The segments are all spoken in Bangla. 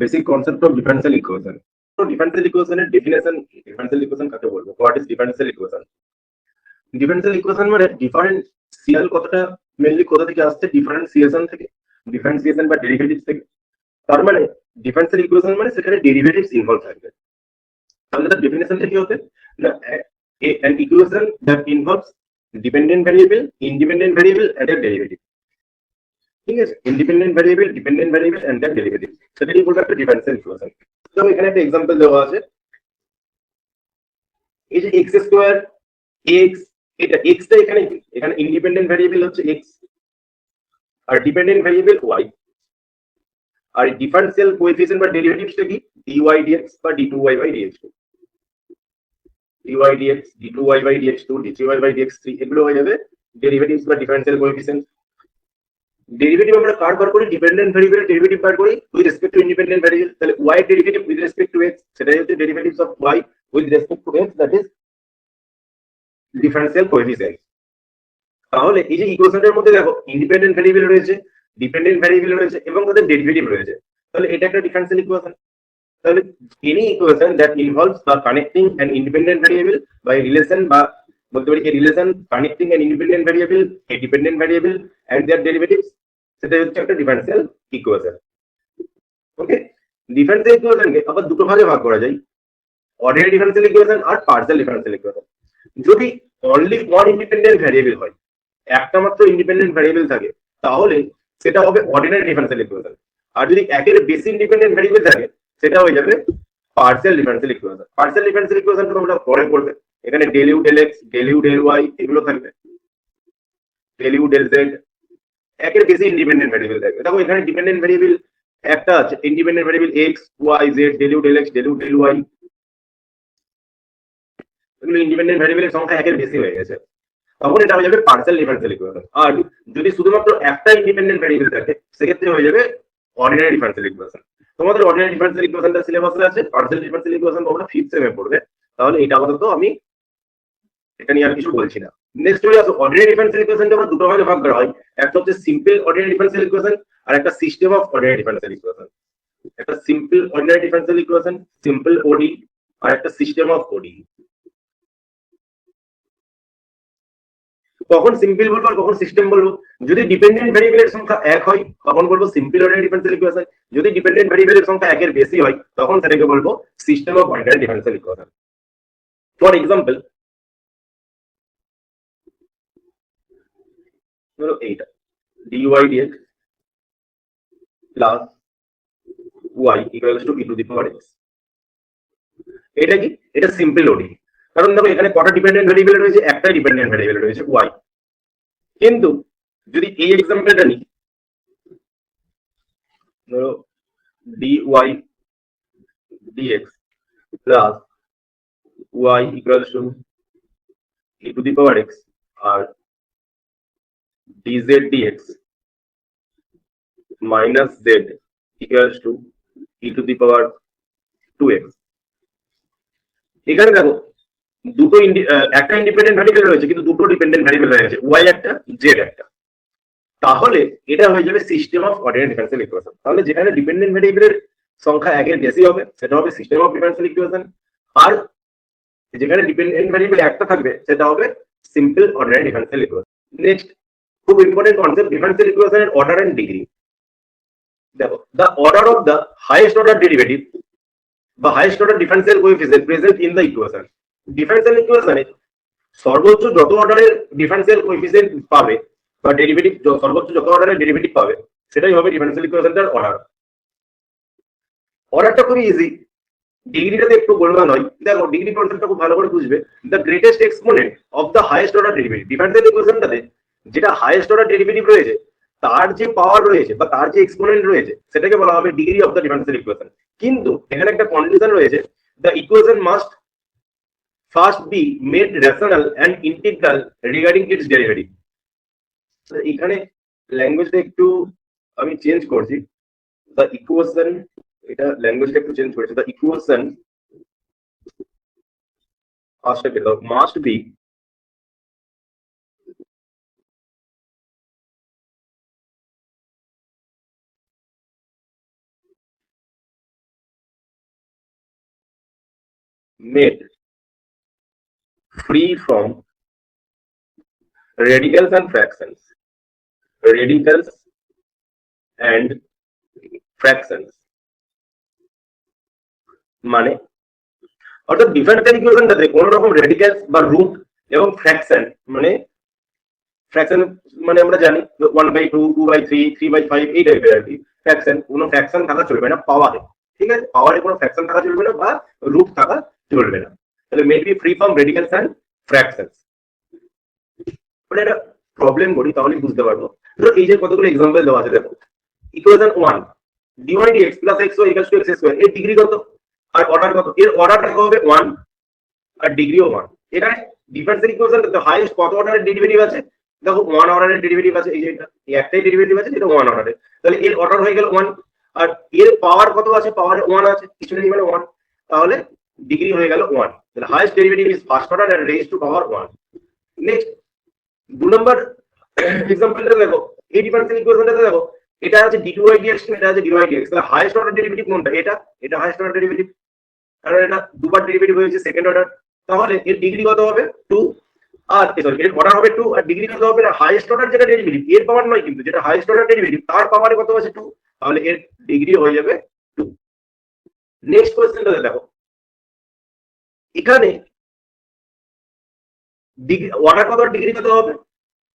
basic concept of differential equation. So differential equation এর definition, differential equation কাকে বলবো? What is differential equation? Differential equation মানে differential কথাটা মেইনলি কোথা থেকে আসছে? ডিফারেন্সিয়েশন থেকে, ডিফারেন্সিয়েশন বা ডেরিভেটিভস থেকে। তার মানে ডিফারেন্সিয়াল ইকুয়েশন মানে সেখানে ডেরিভেটিভস ইনভলভ থাকবে। তাহলে তার ডেফিনেশনটা কি হতে? an equation that involves dependent variable, independent variable and a derivative. ঠিক আছে, independent variable, dependent variable and the derivative, সেটাই বলতে একটা ডিফারেন্সিয়াল ইকুয়েশন। তো এখানে একটা এক্সাম্পল দেওয়া আছে, এই যে এক্স স্কোয়ার এক্স, এটা এক্সটা এখানে এখানে ইন্ডিপেন্ডেন্ট ভ্যারিয়েবল হচ্ছে এক্স আর ডিপেন্ডেন্ট ভ্যারিয়েবল ওয়াই, আর ডিফারেন্সিয়াল কোএফিসিয়েন্ট বা ডেরিভেটিভসটা কি? dy dx বা d2y by dx2, dy dx, d2y by dx2, dy by dx3, এগুলো হয়ে যাবে ডেরিভেটিভস বা ডিফারেন্সিয়াল কোএফিসিয়েন্ট। ডেরিভেটিভ আমরা কার বার করি? ডিপেন্ডেন্ট ভ্যারিয়েবলের ডেরিভেটিভ বার করি with respect to independent variable. তাহলে y এর derivative with respect two x, সেটাই হচ্ছে derivatives of y with respect two x, that is differential coefficient. তাহলে এই যে ইকুয়েশনের মধ্যে দেখো ইন্ডিপেন্ডেন্ট ভ্যারিয়েবল রয়েছে, ডিপেন্ডেন্ট ভ্যারিয়েবল রয়েছে এবং তাদের ডেরিভেটিভ রয়েছে, তাহলে এটা একটা ডিফারেন্সিয়াল ইকুয়েশন। তাহলে any equation that involves the connecting an independent variable by relation, বা বলতে পারি a relation connecting an independent variable, a dependent variable and their derivatives, সেটা হচ্ছে একটা ডিফারেন্সিয়াল ইকুয়েশন। ওকে, ডিফারেন্সিয়াল ইকুয়েশনকে আবার দুটো ভাগে ভাগ করা যায়, অর্ডিনারি ডিফারেন্সিয়াল ইকুয়েশন আর পার্শিয়াল ডিফারেন্সিয়াল ইকুয়েশন। যদি অনলি ওয়ান ইন্ডিপেন্ডেন্ট ভ্যারিয়েবল হয়, একটা মাত্র ইন্ডিপেন্ডেন্ট ভ্যারিয়েবল থাকে, তাহলে সেটা হবে অর্ডিনারি ডিফারেন্সিয়াল ইকুয়েশন। আর যদি একের বেশি ইন্ডিপেন্ডেন্ট ভ্যারিয়েবল থাকে, সেটা হয়ে যাবে partial differential equation. Partial differential equation তোমরা পরে পড়বে, এখানে del u del x, del u del y এগুলো থাকবে, ডেল ইউ ডেল জেড, একের বেশি ইন্ডিপেন্ডেন্ট ভ্যারিয়েবল থাকবে। দেখো এখানে ডিপেন্ডেন্ট ভ্যারিয়েবল একটা আছে, independent variable x y z, del u del x, del u del y, এগুলো ইন্ডিপেন্ডেন্ট ভ্যারিয়েবলের সংখ্যা একের বেশি হয়ে গেছে, তখন এটা হয়ে যাবে পার্শিয়াল ডিফারেন্সিয়াল ইকুয়েশন। আর যদি শুধুমাত্র একটা ইন্ডিপেন্ডেন্ট ভ্যারিয়েবল থাকে, সেক্ষেত্রে হয়ে যাবে অর্ডিনারি ডিফারেন্সিয়াল ইকুয়েশন। তোমাদের অর্ডিনারি ডিফারেন্সিয়াল ইকুয়েশনটা সিলেবাসে আছে, পার্শিয়াল ডিফারেন্সিয়াল ইকুয়েশন তোমরা 5th সেমে পড়বে, তাহলে এটা আপাতত আমি এটা নিয়ে আর কিছু বলছি না। নেক্সট চলে আসো, অর্ডিনারি ডিফারেন্সিয়াল ইকুয়েশনটা আমরা দুটো ভাগে ভাগ করা হয়, একটা হচ্ছে সিম্পল অর্ডিনারি ডিফারেন্সিয়াল ইকুয়েশন আর একটা system of ordinary differential equation. একটা simple ordinary differential equation, simple ODE, আর একটা সিস্টেম অফ ওডি। কখন সিম্পল বলবো আর কখন সিস্টেম বলবো? যদি ডিপেন্ডেন্ট ভ্যারিয়েবলের সংখ্যা এক হয় তখন বলবো সিম্পল অর্ডিনারি ডিফারেন্সিয়াল ইকুয়েশন, যদি ডিপেন্ডেন্ট ভ্যারিয়েবলের সংখ্যা একের বেশি হয় তখন সেটাকে বলবো system of ordinary differential equation. For example, ধরো এইটা dy dx plus y equals to e two the power x, এটা কি? এটা সিম্পল ওডি। কারণ দেখো এখানে কটা ডিপেন্ডেন্ট ভ্যারিয়েবল রয়েছে? একটা ডিপেন্ডেন্ট ভ্যারিয়েবল রয়েছে y। কিন্তু যদি এই এক্সাম্পলটা নিই, ধরো dy dx plus y equals to e to the power x আর dz dx minus z equals to e to the power 2x। এখানে দেখো দুটো একটা ইন্ডিপেন্ডেন্ট ভ্যারিয়েবল রয়েছে কিন্তু দুটো ডিপেন্ডেন্ট ভ্যারিয়েবল হয়ে গেছে, y একটা z একটা। তাহলে এটা হয়ে যাবে system of ordinary differential equation. তাহলে যেখানে ডিপেন্ডেন্ট ভ্যারিয়েবলের সংখ্যা একের বেশি হবে সেটা হবে সিস্টেম অফ ডিফারেন্সিয়াল ইকুয়েশন, আর যেখানে ডিপেন্ডেন্ট ভ্যারিয়েবল একটা থাকবে সেটা হবে simple ordinary differential equation. Next খুব ইম্পর্টেন্ট কনসেপ্ট, ডিফারেন্সিয়াল ইকুয়েশনের অর্ডার এন্ড ডিগ্রি। দেখো the order of the highest order derivative বা highest order differential coefficient present in the equation. Differential ইকুয়েশনে সর্বোচ্চ যত অর্ডারের ডিফারেন্সিয়াল কোএফিসিয়েন্ট পাবে বা ডেরিভেটিভ, সর্বোচ্চ যত অর্ডারের ডেরিভেটিভ পাবে সেটাই হবে ডিফারেন্সিয়াল ইকুয়েশনটার অর্ডার। অর্ডারটা খুবই ইজি, ডিগ্রিটাতে একটু গোলমাল হয়। দেখো ডিগ্রি কনসেপ্টটা খুব ভালো করে বুঝবে। The greatest exponent of the highest order derivative, differential ইকুয়েশনটাতে যেটা হাইয়েস্ট অর্ডার ডেরিভেটিভ রয়েছে তার যে পাওয়ার রয়েছে বা তার যে এক্সপোনেন্ট রয়েছে সেটাকে বলা হবে degree of the differential equation. কিন্তু এখানে একটা কন্ডিশন রয়েছে, the equation must first be made rational and integral regarding it's derivative. এখানে ল্যাঙ্গুয়েজটা একটু আমি চেঞ্জ করছি, দ্য ইকুয়েশন, এটা ল্যাঙ্গুয়েজটা একটু চেঞ্জ করেছে, the equation must be made free from radicals and fractions. Radicals and fractions মানে অর্থাৎ ডিফারেন্সিয়াল ইকুয়েশনটাতে কোন রকম রেডিক্যালস বা রুট এবং ফ্র্যাকশন মানে ফ্র্যাকশন মানে আমরা জানি 1/2 2/3 3/5 এই টাইপের আর কি ফ্র্যাকশন কোনো ফ্র্যাকশন থাকা চলবে না পাওয়ারে ঠিক আছে পাওয়ারে কোনো ফ্র্যাকশন থাকা চলবে না বা রুট থাকা চলবে না তাহলে made be free from radicals and fractions মানে এটা প্রবলেম করি তাহলে বুঝতে পারবো ধরো এই যে কতগুলো एग्जांपल দেওয়া আছে দেখো equation 1 dy dx + xy = x square এর ডিগ্রি কত আর অর্ডার কত এর অর্ডারটা হবে 1 আর ডিগ্রিও 1 এখানে ডিফারেন্সিয়াল ইকুয়েশন তো হাইয়েস্ট কত অর্ডারের ডেরিভেটিভ আছে দেখো 1 অর্ডারের ডেরিভেটিভ আছে এই যে এটা এই একটাই ডেরিভেটিভ আছে যেটা 1 অর্ডারের তাহলে এর অর্ডার হয়ে গেল 1 আর এর পাওয়ার কত আছে পাওয়ার 1 আছে কিছু নেই মানে 1 তাহলে ডিগ্রি হয়ে গেল 1 তাহলে highest derivative is first order and raised to power 1 next 2 number এক্সাম্পলটা দেখো এই ডিফারেন্সিয়াল ইকুয়েশনটা দেখো এটা আছে d2y dx এটা আছে dy dx তাহলে হাইয়েস্ট অর্ডার ডেরিভেটিভ কোনটা এটা হাইয়েস্ট অর্ডার ডেরিভেটিভ কারণ এটা দুবার ডেরিভেটিভ হয়েছে সেকেন্ড অর্ডার তাহলে এর ডিগ্রি কত হবে 2 আর সরি এর অর্ডার হবে 2 আর ডিগ্রি কত হবে না হাইয়েস্ট অর্ডার যেটা ডেরিভেটিভ এর পাওয়ার নয় কিন্তু যেটা হাইয়েস্ট অর্ডার ডেরিভেটিভ তার পাওয়ারে কত আছে 2 তাহলে এর ডিগ্রি হয়ে যাবে 2 নেক্সট কোশ্চেনটা দেখো এখানে ডিগ্রি অর্ডার কত আর ডিগ্রি কত হবে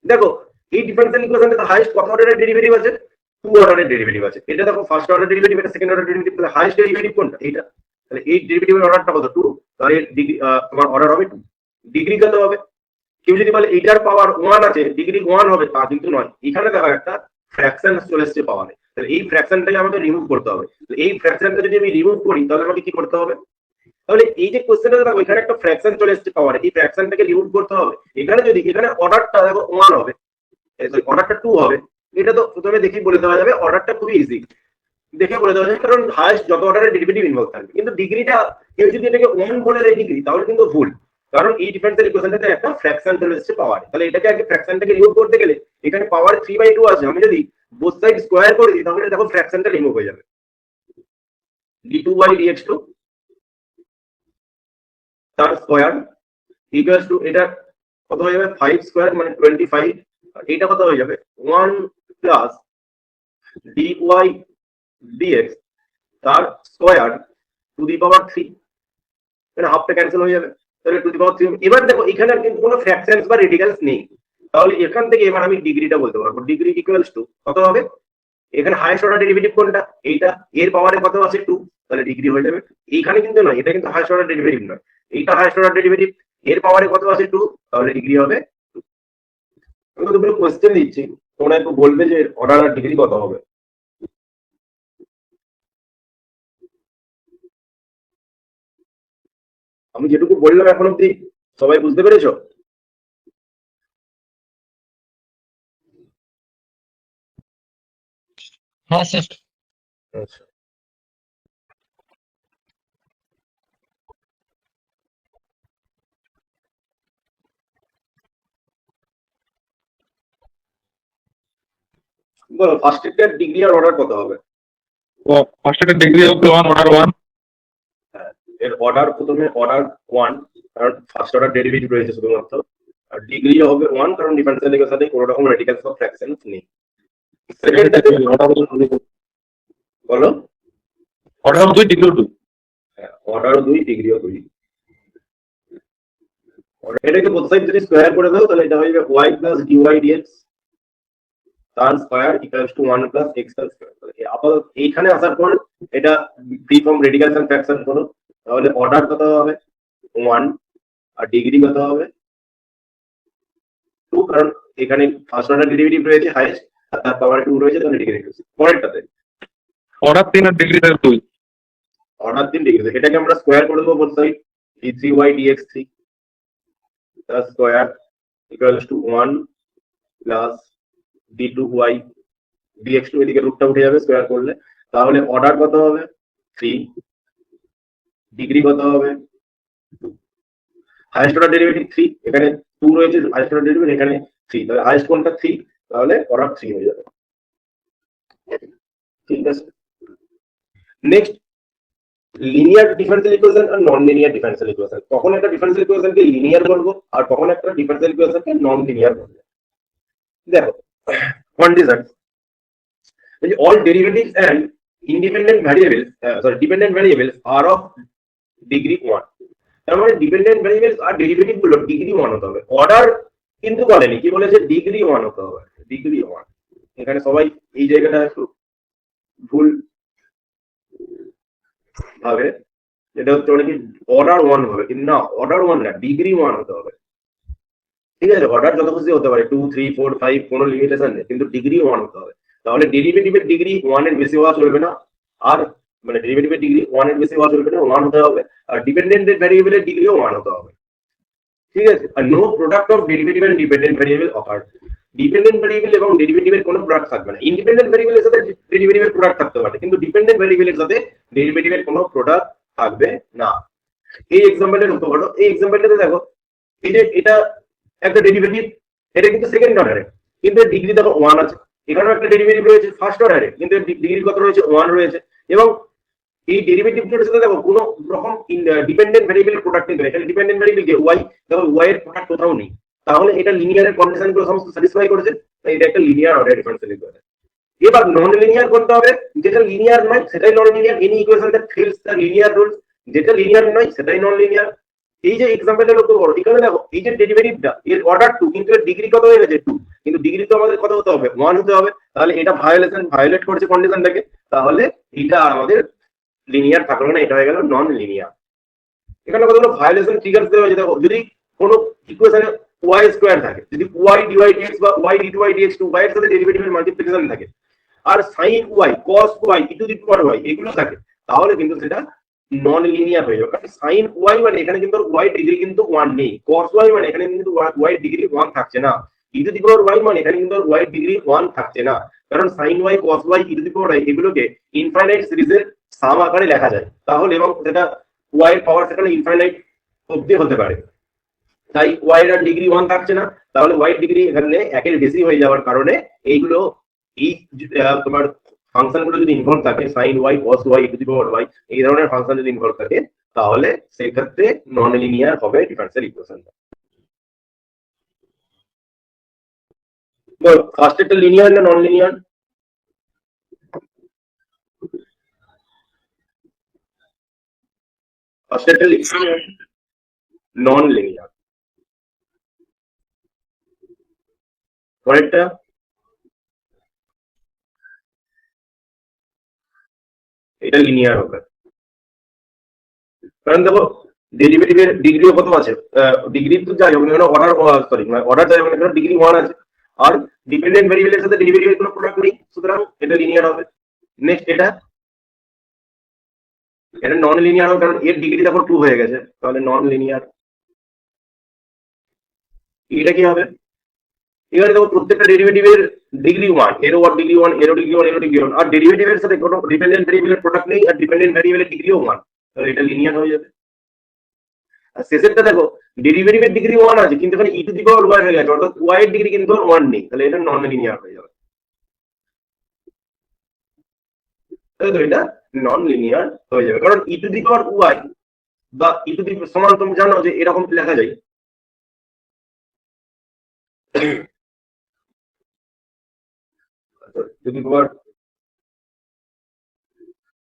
দেখো এই ডিফারেন্সিয়াল ইকুয়েশনে হাইয়েস্ট কত অর্ডারের ডেরিভেটিভ আছে 2 অর্ডারের ডেরিভেটিভ আছে এটা দেখো ফার্স্ট অর্ডার ডেরিভেটিভ এটা সেকেন্ড অর্ডার ডেরিভেটিভ তাহলে হাইয়েস্ট ডেরিভেটিভ কোনটা এটা তাহলে এই ডেরিভেটিভের অর্ডারটা কত 2 তাহলে ডিগ্রি তোমার অর্ডার হবে 2 ডিগ্রি কত হবে কেউ যদি বলে এইটার পাওয়ার 1 আছে ডিগ্রি 1 হবে তা কিন্তু নয় এখানে দেখো একটা ফ্র্যাকশন চলে আসছে পাওয়ারে তাহলে এই ফ্র্যাকশনটাকে আমাকে রিমুভ করতে হবে তো এই ফ্র্যাকশনটা যদি আমি রিমুভ করি তাহলে আমাকে কি করতে হবে তাহলে এই যে কোশ্চেনটা দেখো এখানে একটা ফ্র্যাকশন চলে আসছে পাওয়ারে এই ফ্র্যাকশনটাকে রিমুভ করতে হবে এখানে যদি এখানে অর্ডারটা দেখো 1 হবে অর্ডারটা 2 হবে এটা তো প্রথমে দেখেই বলে দেওয়া যাবে অর্ডারটা খুবই ইজি দেখে বলে দেওয়া যাবে কারণ হাইয়েস্ট যত অর্ডারের ডেরিভেটিভ ইনভলভ থাকবে কিন্তু ডিগ্রিটা কেউ যদি এটাকে 1 বলে দেয় ডিগ্রি তাহলে কিন্তু ভুল কারণ এই ডিফারেন্সিয়াল ইকুয়েশনটাতে একটা ফ্র্যাকশন চলে এসেছে পাওয়ারে তাহলে এটাকে আগে ফ্র্যাকশনটাকে রিমুভ করতে গেলে এখানে পাওয়ার 3/2 আছে আমি যদি বোথ সাইড স্কয়ার করে দিই তাহলে দেখো ফ্র্যাকশনটা রিমুভ হয়ে যাবে d2y dx2 তার স্কয়ার ইকুয়ালস টু এটা কত হয়ে যাবে 5 স্কয়ার মানে 25 আর এটা কত হয়ে যাবে 1 প্লাস dy dx তার স্কয়ার টু দি পাওয়ার 3 মানে হাফটা ক্যান্সেল হয়ে যাবে তাহলে টু দি পাওয়ার 3 এবার দেখো এখানে আর কিন্তু কোনো ফ্র্যাকশনস বা রেডিক্যালস নেই তাহলে এখান থেকে এবার আমি ডিগ্রিটা বলতে পারবো ডিগ্রি ইকুয়ালস টু কত হবে এখানে হাইয়েস্ট অর্ডার ডেরিভেটিভ কোনটা এইটা এর পাওয়ারে কত আছে 2 তাহলে ডিগ্রি হয়ে যাবে এইখানে কিন্তু নয় এটা কিন্তু হাইয়েস্ট অর্ডার ডেরিভেটিভ নয় এইটা হাইয়েস্ট অর্ডার ডেরিভেটিভ এর পাওয়ারে কত আছে 2 তাহলে ডিগ্রি হবে 2 আমি তোমাদের কোশ্চেন দিচ্ছি তোমরা একটু বলবে যে অর্ডার আর ডিগ্রি কত হবে আমি যেটুকু বললাম এখন অব্দি সবাই বুঝতে পেরেছো হ্যাঁ স্যার আচ্ছা বলো ফার্স্ট এর ডিগ্রি আর অর্ডার কত হবে ফার্স্ট একটা ডিগ্রি হবে 1 অর্ডার 1 এর অর্ডার প্রথমে অর্ডার 1 কারণ ফার্স্ট অর্ডার ডেরিভেটিভ রয়েছে শুধুমাত্র আর ডিগ্রি হবে 1 কারণ ডিফারেন্সিয়াল ইকুয়েশনের সাথে কোনো রকম রেডিক্যালস বা ফ্র্যাকশনস নেই সেকেন্ডটা বলো অর্ডার 2 ডিগ্রি 2 অর্ডার 2 ডিগ্রিও 2 এটাকে বোথ সাইড যদি স্কয়ার করে দাও তাহলে এটা হয়ে যাবে y প্লাস dy dx তার square equals to 1 plus x তার স্কয়ার আপাতত এইখানে আসার পর এটা free from radicals and fraction করো তাহলে অর্ডার কত হবে 1 আর ডিগ্রি কত হবে 2 কারণ এখানে ফার্স্ট অর্ডার ডেরিভেটিভ রয়েছে হাইয়েস্ট আর তার পাওয়ার 2 রয়েছে তাহলে ডিগ্রি পরেরটাতে অর্ডার 3 আর ডিগ্রি 2 অর্ডার 3 ডিগ্রি এটাকে আমরা স্কয়ার করে দেবো বোথ সাইড d3y dx3 তার square equals to 1 plus d2y dx2 এদিকে রুটটা উঠে যাবে স্কয়ার করলে তাহলে অর্ডার কত হবে 3 ডিগ্রি কত হবে 2 হাইয়েস্ট অর্ডার ডেরিভেটিভ 3 এখানে 2 রয়েছে হাইয়েস্ট অর্ডার ডেরিভেটিভ এখানে 3 তাহলে হাইয়েস্ট কোনটা 3 তাহলে অর্ডার 3 হয়ে যাবে ঠিক আছে নেক্সট লিনিয়ার ডিফারেন্সিয়াল ইকুয়েশন আর নন লিনিয়ার ডিফারেন্সিয়াল ইকুয়েশন। কখন একটা ডিফারেন্সিয়াল ইকুয়েশনকে লিনিয়ার বলবো আর কখন একটা ডিফারেন্সিয়াল ইকুয়েশনকে নন লিনিয়ার বলবো। দেখো condition, all derivatives and independent variables dependent variables are of degree 1। তার মানে ডিপেন্ডেন্ট ভ্যারিয়েবলস আর ডেরিভেটিভ গুলো ডিগ্রি 1 হতে হবে। অর্ডার কিন্তু বলেনি, কি বলেছে ডিগ্রি 1 হতে হবে, ডিগ্রি 1। এখানে সবাই এই জায়গাটা একটু ভুল ভাবে, এটা হচ্ছে অনেকে অর্ডার 1 হবে, কিন্তু না, অর্ডার 1 না, ডিগ্রি 1 হতে হবে। ঠিক আছে, অর্ডার যত খুশি হতে পারে 2 3 4 5 কোনো লিমিটেশন নেই, কিন্তু ডিগ্রি 1 হতে হবে। তাহলে ডেরিভেটিভের ডিগ্রি 1 এর বেশি হওয়া চলবে না, আর মানে ডেরিভেটিভের ডিগ্রি 1 এর বেশি হওয়া চলবে না, 1 হতে হবে। আর ডিপেন্ডেন্ট ভ্যারিয়েবলের ডিগ্রিও 1 হতে হবে। ঠিক আছে, আর no product of derivative and dependent variable occur. Dependent variable এবং ডেরিভেটিভের কোনো প্রোডাক্ট থাকবে না। ইন্ডিপেন্ডেন্ট ভ্যারিয়েবলের সাথে ডেরিভেটিভের প্রোডাক্ট থাকতে পারে, কিন্তু ডিপেন্ডেন্ট ভ্যারিয়েবলের সাথে ডেরিভেটিভের কোনো প্রোডাক্ট থাকবে না। এই এক্সাম্পলের লক্ষ্য করো, এই এক্সাম্পলটাতে দেখো, এই যে এটা একটা ডেরিভেটিভ, এটা কিন্তু সেকেন্ড অর্ডারে, কিন্তু এর ডিগ্রি দেখো 1 আছে। এখানেও একটা ডেরিভেটিভ রয়েছে ফার্স্ট অর্ডারে, কিন্তু এর ডিগ্রি কত রয়েছে, 1 রয়েছে। এবং এই ডেরিভেটিভগুলোর সাথে দেখো কোনো রকম ডিপেন্ডেন্ট ভ্যারিয়েবল প্রোডাক্ট নেই। এখানে ডিপেন্ডেন্ট ভ্যারিয়েবল যে ওয়াই, দেখো ওয়াই এর প্রোডাক্ট কোথাও নেই। তাহলে এটা লিনিয়ারের কন্ডিশনগুলো সমস্ত স্যাটিসফাই করেছে, তাই এটা একটা লিনিয়ার অর্ডার ডিফারেন্সিয়াল ইকুয়েশন। এবার নন লিনিয়ার করতে হবে, যেটা লিনিয়ার নয় সেটাই non linear. Any equation that fails the linear rules, যেটা লিনিয়ার নয় সেটাই নন লিনিয়ার। এই যে এক্সাম্পলটা লক্ষ্য করো, এখানে দেখো এই যে ডেরিভেটিভটা এর অর্ডার 2, কিন্তু এর ডিগ্রি কত হয়ে গেছে 2, কিন্তু ডিগ্রি তো আমাদের কত হতে হবে, 1 হতে হবে। তাহলে এটা ভায়োলেট করছে কন্ডিশনটাকে, তাহলে এটা আমাদের লিনিয়ার থাকলো না, এটা হয়ে গেল নন লিনিয়ার। এখানে কতগুলো ভায়োলেশন ট্রিগার দেওয়া হয়েছে। দেখো যদি কোনো ইকুয়েশনে ওয়াই স্কোয়ার থাকে, যদি ওয়াই ডিওয়াই ডিএক্স বা y d two y dx two, y এর সাথে ডেরিভেটিভের মাল্টিপ্লিকেশন থাকে, আর sine y, cos y, e to the power y এগুলো থাকে, তাহলে কিন্তু সেটা নন লিনিয়ার হয়ে যাবে। কারণ সাইন ওয়াই মানে এখানে কিন্তু ওয়াই ডিগ্রি কিন্তু 1 নেই, কস ওয়াই মানে এখানে কিন্তু ওয়াই ডিগ্রি 1 থাকছে না, ই টু দি পাওয়ার ওয়াই মানে এখানে কিন্তু ওয়াই ডিগ্রি 1 থাকছে না। কারণ sine y, cos y, e to the power y এগুলোকে ইনফাইনাইট সিরিজের সাম আকারে লেখা যায়, তাহলে এবং সেটা ওয়াই এর পাওয়ার সেখানে ইনফাইনাইট অবধি হতে পারে। তাই ওয়াই এর ডিগ্রি 1 থাকছে না, তাহলে ওয়াই ডিগ্রি এখানে 1 এর বেশি হয়ে যাওয়ার কারণে এইগুলো এই তোমার ফাংশনগুলো যদি ইনভলভ থাকে, sine y, cos y, e to the power y, এই ধরনের ফাংশন যদি ইনভলভ থাকে, তাহলে সেই ক্ষেত্রে নন লিনিয়ার হবে ডিফারেন্সিয়াল ইকুয়েশনটা। ফার্স্ট একটা লিনিয়ার না নন লিনিয়ার? ফার্স্ট একটা লিনিয়ার, নন লিনিয়ার। পরেরটা এটা লিনিয়ার হবে, কারণ দেখো ডেরিভেটিভের ডিগ্রিও কত আছে, ডিগ্রি তো যাই হোক না, অর্ডার যাই হোক না, ডিগ্রি 1 আছে। আর ডিপেন্ডেন্ট ভ্যারিয়েবলের সাথে ডেরিভেটিভের কোনো প্রোডাক্ট নেই, সুতরাং এটা লিনিয়ার হবে। নেক্সট এটা নন লিনিয়ার হবে, কারণ এর ডিগ্রি দেখো 2 হয়ে গেছে, তাহলে নন লিনিয়ার। এটা কি হবে, এবারে দেখো প্রত্যেকটা ডেরিভেটিভের ডিগ্রি 1, এরও ডিগ্রি 1, এরও ডিগ্রি 1, এরও ডিগ্রি 1, আর ডেরিভেটিভের সাথে কোনো ডিপেন্ডেন্ট ভ্যারিয়েবলের প্রোডাক্ট নেই, আর ডিপেন্ডেন্ট ভ্যারিয়েবলের ডিগ্রিও 1, তাহলে এটা লিনিয়ার হয়ে যাবে। আর শেষেরটা দেখো ডেরিভেটিভের ডিগ্রি 1 আছে, কিন্তু এখানে ই টু দি পাওয়ার ওয়াই হয়ে গেছে, অর্থাৎ ওয়াই এর ডিগ্রি কিন্তু 1 নেই, তাহলে এটা নন লিনিয়ার হয়ে যাবে। তাহলে এটা নন লিনিয়ার হয়ে যাবে, কারণ ই টু দি পাওয়ার ওয়াই বা ই টু দি সমান, তুমি জানো যে এরকম লেখা যায়, two the power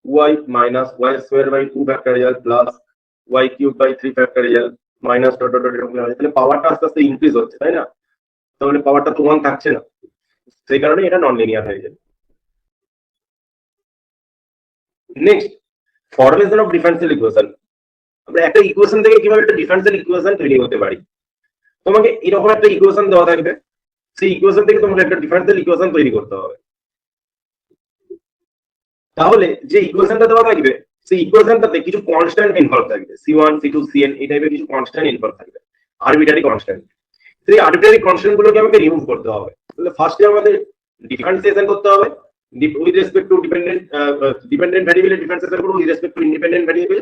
y minus y square by 2 factorial plus y cube by 3 factorial minus dot dot dot এরকম হয়, তাহলে পাওয়ারটা আস্তে আস্তে ইনক্রিজ হচ্ছে, তাই না? তাহলে পাওয়ারটা তো 1 থাকছে না, সেই কারণে এটা নন লিনিয়ার হয়ে যাবে। Next, formation of differential equation. আমরা একটা ইকুয়েশন থেকে কিভাবে একটা ডিফারেন্সিয়াল ইকুয়েশন তৈরি করতে পারি। তোমাকে এরকম একটা ইকুয়েশন দেওয়া থাকবে, সেই ইকুয়েশন থেকে তোমাকে একটা ডিফারেন্সিয়াল ইকুয়েশন তৈরি করতে হবে। তাহলে যে ইকুয়েশনটা দেওয়া থাকবে, সেই ইকুয়েশনটাতে কিছু কনস্ট্যান্ট ইনভলভ থাকবে, c1 c2 cn, এই টাইপের কিছু কনস্ট্যান্ট ইনভলভ থাকবে, আরবিট্রারি কনস্ট্যান্ট। সেই আরবিট্রারি কনস্ট্যান্ট গুলোকে আমাকে রিমুভ করতে হবে। তাহলে ফার্স্টে আমাদের ডিফারেন্সিয়েশন করতে হবে উইথ রেসপেক্ট টু ডিপেন্ডেন্ট ভ্যারিয়েবলের ডিফারেন্সিয়েশন করব with respect to independent variable.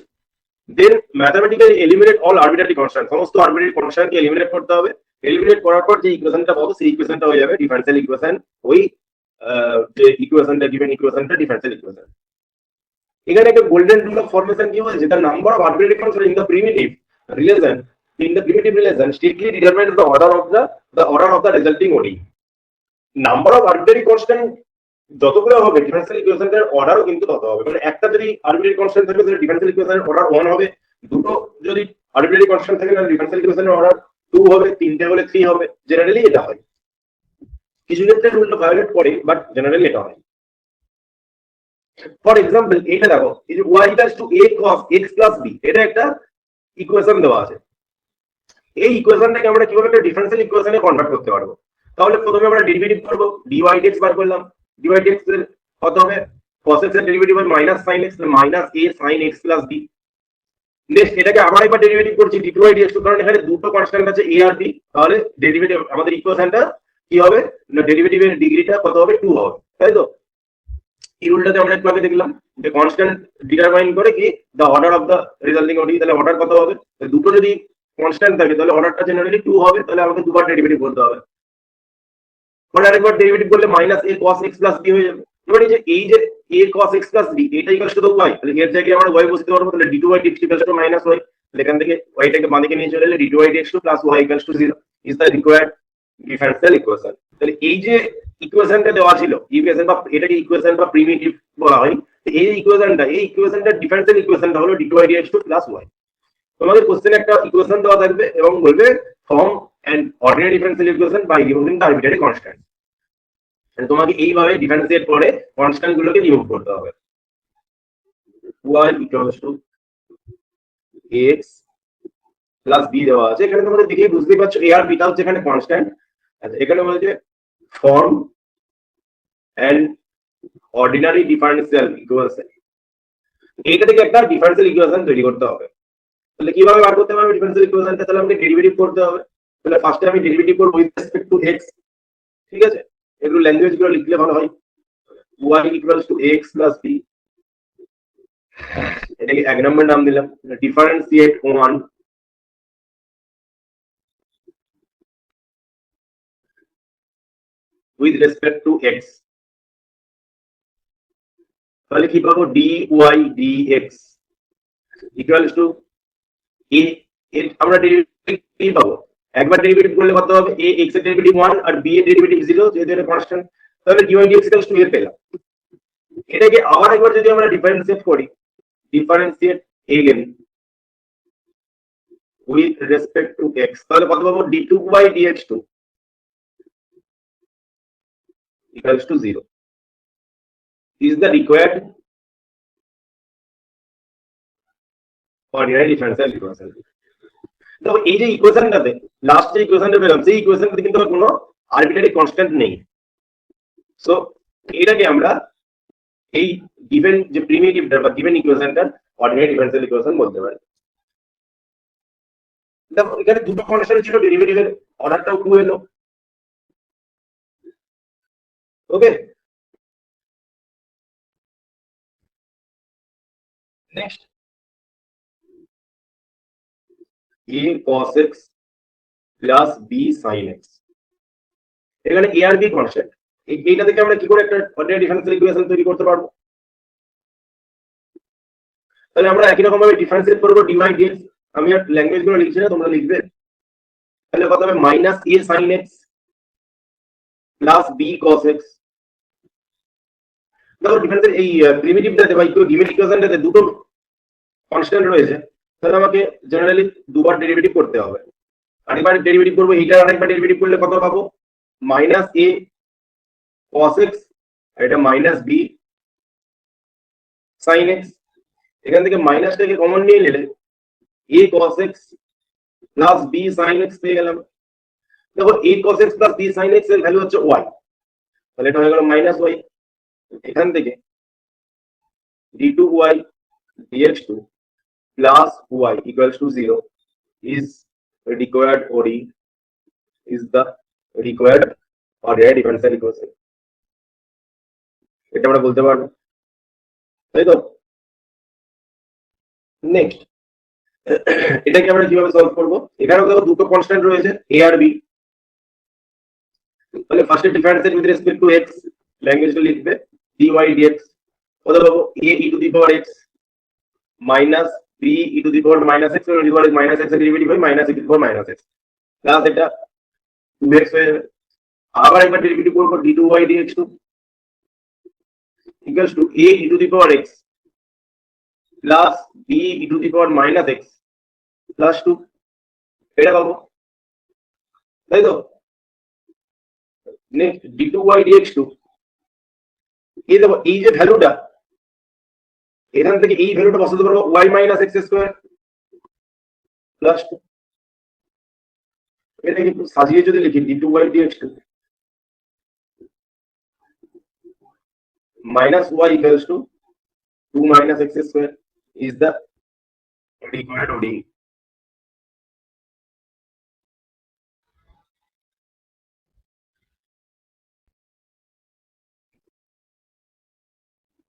Then mathematically eliminate all arbitrary constant, সমস্ত আরবিট্রারি কনস্ট্যান্টকে এলিমিনেট করতে হবে। এলিমিনেট করার পর যে ইকুয়েশনটা পাবো, সেই ইকুয়েশনটা হয়ে যাবে ডিফারেন্সিয়াল ইকুয়েশন। ওই যে ইকুয়েশনটা, গিভেন ইকুয়েশনটা ডিফারেন্সিয়াল ইকুয়েশন। এখানে একটা গোল্ডেন রুল অফ ফরমেশন কি বলছে, the number of arbitrary constant in the primitive relation strictly determines the order of the resulting ODE. Number of arbitrary constant যতগুলো হবে ডিফারেন্সিয়াল ইকুয়েশনের অর্ডারও কিন্তু তত হবে। মানে একটা যদি আরবিট্রারি কনস্ট্যান্ট থাকে তাহলে ডিফারেন্সিয়াল ইকুয়েশনের অর্ডার 1 হবে, দুটো যদি আরবিট্রারি কনস্ট্যান্ট থাকে তাহলে ডিফারেন্সিয়াল ইকুয়েশনের অর্ডার 2 হবে, তিনটে হলে 3 হবে। জেনারেলি এটা হয়, কিছু ক্ষেত্রে রুলটা ভায়োলেট করে, বাট জেনারেলি এটা হয়। ফর এক্সাম্পল এটা দেখো, এই যে y = a cos x + b, এটা একটা ইকুয়েশন দেওয়া আছে। এই ইকুয়েশনটাকে আমরা কিভাবে একটা ডিফারেন্সিয়াল ইকুয়েশনে কনভার্ট করতে পারবো? তাহলে প্রথমে আমরা ডেরিভেটিভ করব, dy dx বার করলাম। dy dx এর কত হবে? cos x এর ডেরিভেটিভ হয় -sin x, -a sin x + b। Next এটাকে আবার একবার ডেরিভেটিভ করছি dy dx, কারণ এখানে দুটো কনস্ট্যান্ট আছে a আর b। তাহলে ডেরিভেটিভ আমাদের ইকুয়েশনটা কি হবে না, ডেরিভেটিভের ডিগ্রিটা কত হবে? 2 হবে, তাই তো? এই রুলটাতে আমরা একটু আগে দেখলাম যে কনস্ট্যান্ট ডিটারমাইন করে কি the order of the resulting ODE। তাহলে অর্ডার কত হবে? দুটো যদি কনস্ট্যান্ট থাকে তাহলে অর্ডারটা জেনারেলি 2 হবে, তাহলে আমাকে দুবার ডেরিভেটিভ করতে হবে। পরে আরেকবার ডেরিভেটিভ করলে -a cos x + b হয়ে যাবে। এবার এই যে a cos x + b, এটা ইকুয়াল টু y, তাহলে এর জায়গায় আমরা y বসতে পারবো। তাহলে d2y dx = -y, তাহলে এখান থেকে y টাকে বাঁ দিকে নিয়ে চলে এলে d2y dx + y = 0 is the required differential equation. তাহলে এই যে ইকুয়েশনটা দেওয়া ছিল, ইকুয়েশন বা এটাকে ইকুয়েশন বা প্রিমিটিভ বলা হয়, এই ইকুয়েশনটা ডিফারেন্সিয়াল ইকুয়েশনটা হলো d2y dx + y। তোমাদের কোশ্চেনে একটা ইকুয়েশন দেওয়া থাকবে এবং বলবে form an ordinary differential equation by removing the arbitrary constant. তোমাকে এইভাবে ডিফারেন্সিয়েট করে কনস্ট্যান্ট গুলোকে রিমুভ করতে হবে। y = x + b দেওয়া আছে। এখানে তোমাদের দেখে বুঝতেই পারছো a আর b টা হচ্ছে এখানে কনস্ট্যান্ট। আচ্ছা, এখানে বলছে form an ordinary differential equation. এইটা থেকে একটা ডিফারেন্সিয়াল ইকুয়েশন তৈরি করতে হবে। তাহলে কিভাবে বার করতে হবে ডিফারেন্সিয়াল ইকুয়েশনটা? তাহলে আমাকে ডেরিভেটিভ করতে হবে। তাহলে ফার্স্টে আমি ডেরিভেটিভ করব উইথ রেসপেক্ট টু x, ঠিক আছে? এগুলো ল্যাঙ্গুয়েজ গুলো লিখলে ভালো হয়। y = x + b, এটাকে এক নম্বর নাম দিলাম differentiate 1 with respect two x। তাহলে কি পাবো? dy dx = a, আমরা ডেরিভেটিভ কি পাবো? একবার ডেরিভেটিভ করলে কত হবে? a x এর ডেরিভেটিভ 1 আর b এর ডেরিভেটিভ 0, যেহেতু এটা কনস্ট্যান্ট। তাহলে dy dx = a পেলাম। এটাকে আবার একবার যদি আমরা ডিফারেন্সিয়েট করি, differentiate again with respect two x, তাহলে কত পাবো? d2y dx2 = 0 is the required ordinary differential equation. তো এই যে ইকুয়েশনটাতে লাস্ট যে ইকুয়েশনটা পেলাম, সেই ইকুয়েশনটাতে কিন্তু কোনো আরবিট্রারি কনস্ট্যান্ট নেই। সো এটাকে আমরা এই গিভেন যে প্রিমিটিভটা বা গিভেন ইকুয়েশনটা অর্ডিনারি ডিফারেন্সিয়াল ইকুয়েশন বলতে পারি। দেখো এখানে দুটো কনস্ট্যান্ট ছিল, ডেরিভেটিভের অর্ডারটাও 2 এলো। Okay, next a cos x + b sin x, এখানে a আর b কনস্ট্যান্ট। এইটা থেকে আমরা কি করে একটা অর্ডিনারি ডিফারেন্সিয়াল ইকুয়েশন তৈরি করতে পারবো? তাহলে আমরা একই রকম ভাবে ডিফারেন্সিয়েট করব dy dx। আমি আর ল্যাঙ্গুয়েজ গুলো লিখছি না, তোমরা লিখবে। তাহলে কত হবে? -a sin x + b cos x। দেখো ডিফারেন্সিয়াল এই প্রিমিটিভটাতে বা গিভেন ইকুয়েশনটাতে দুটো কনস্ট্যান্ট রয়েছে, তাহলে আমাকে জেনারেলি দুবার ডেরিভেটিভ করতে হবে। আরেকবার ডেরিভেটিভ করব, এইটা আরেকবার ডেরিভেটিভ করলে কত পাবো? -a cos x, আর এটা -b sin x। এখান থেকে মাইনাসটাকে কমন নিয়ে নিলে a cos x + b sin x পেয়ে গেলাম। দেখো a cos x + b sin x এর ভ্যালু হচ্ছে y, তাহলে এটা হয়ে গেল -y। এখান থেকে d2y dx2 plus y = 0 is required ODE, is the required ordinary differential equation। এটা আমরা বলতে পারবো, তাই তো? নেক্সট এটাকে আমরা কিভাবে সলভ করব? এখানেও দেখো দুটো কনস্ট্যান্ট রয়েছে a আর b। তাহলে ফার্স্টে differentiate with respect two x, ল্যাঙ্গুয়েজটা লিখবে dy dx কত পাবো a e to the power x minus b e to the power minus x or e to the power minus x এর ডেরিভেটিভ হয় minus e to the power minus x plus এটা 2x হয়ে যাবে আবার একবার ডেরিভেটিভ করব d2y dx2 equals to a e to the power x plus b e to the power minus x plus 2 এটা পাবো তাই তো নেক্সট d2y dx2 এই দেখো এই যে ভ্যালুটা এখান থেকে এই ভ্যালুটা বসাতে পারবো y minus x square plus 2 এটাকে একটু সাজিয়ে যদি লিখি d2y dx2 minus y equals to 2 minus x square is the required ODE.